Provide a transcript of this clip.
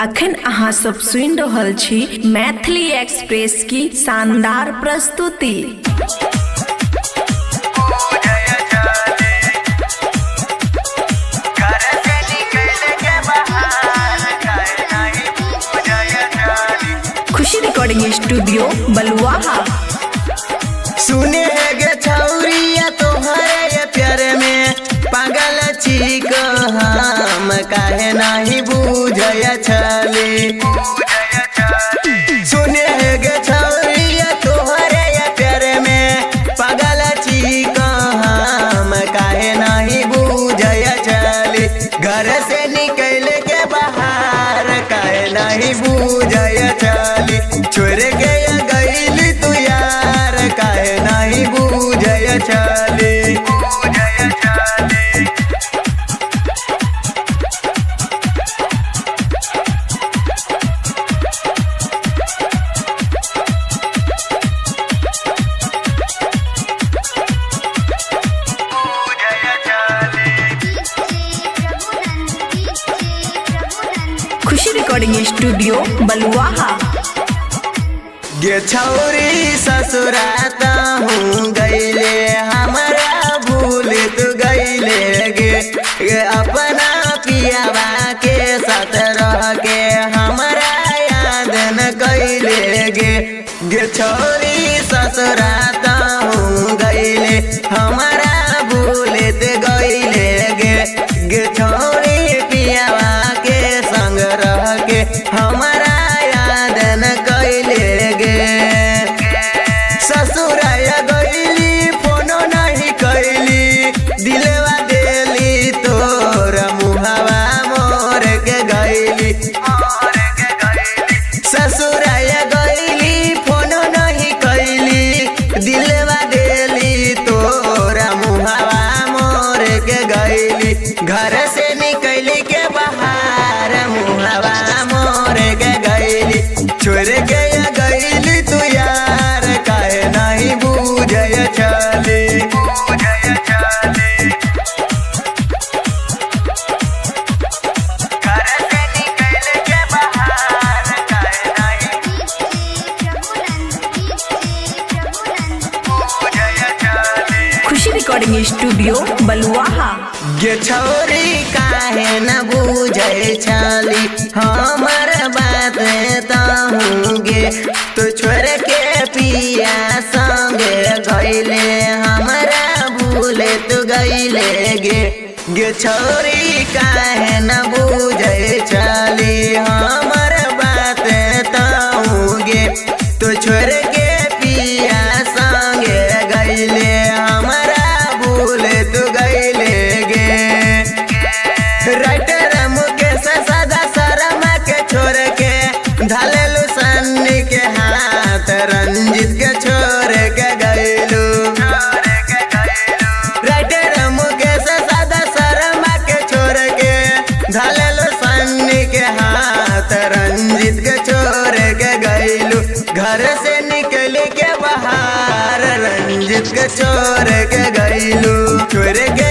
अखन अहाँ सब सुनि रहल छी मैथिली एक्सप्रेस की शानदार प्रस्तुति। खुशी रिकॉर्डिंग स्टूडियो बलुआहा। सुने गे छौरिया तोहरे प्यार में पागल छी हम काहे नहीं बुझय छली। सुने गे छौरिया तोहरे प्यार में पागल छी हम काहे नहीं बुझय छली। घर से निकल के बाहर काहे नहीं बुझय छली। छोड़ के गईली तू यार काहे नहीं बुझय छली। खुशी रिकॉर्डिंग स्टूडियो बलुआहा। गे छौरी ससुरात हूँ गईले हमारा भूल तू गईले गे अपना पियावा के साथ रह के हमारा याद न कैले गे छौरी ससुरात हूँ गईले हमारा भूल तू गईले गे छौरी पियावा के संग रह के हमारा याद न कैले गे। ससुराया गईली फोनो नहीं कैली दिलवा देली तोर मुहवा मोर के गईली। ससुराया गईली फोनो नहीं कैली दिलवा देली तोर मुहवा मोर के गईली। घर से निकली के बाहर मुहवा मोर के गईली। छोड़ के गईली तू यार काहे नहीं बुझय छली। खुशी रिकॉर्डिंग स्टूडियो बलुआहा। गे छौरी काहे न बुझै छली हमर बात तहूँ गे। तो छोड़ के पिया संगे गईले हमारा भूल तू गईले गे छौरी काहे न बुझै छली हमर बात तहूँ गे। तो छोड़ के पिया संगे गईले हमारा भूल तू गईले गे। राइटर मुकेश सदा शर्मा के छोड़ के ढालेलू सन्नी के हाथ रंजित के छोड़ के गईलू। राइटर मुकेश सदा शर्मा के छोड़ के ढालेलू सन्नी के हाथ रंजित के छोड़ के गईलू। घर से निकल के बाहर रंजित के छोड़ के गईलू। छोड़ के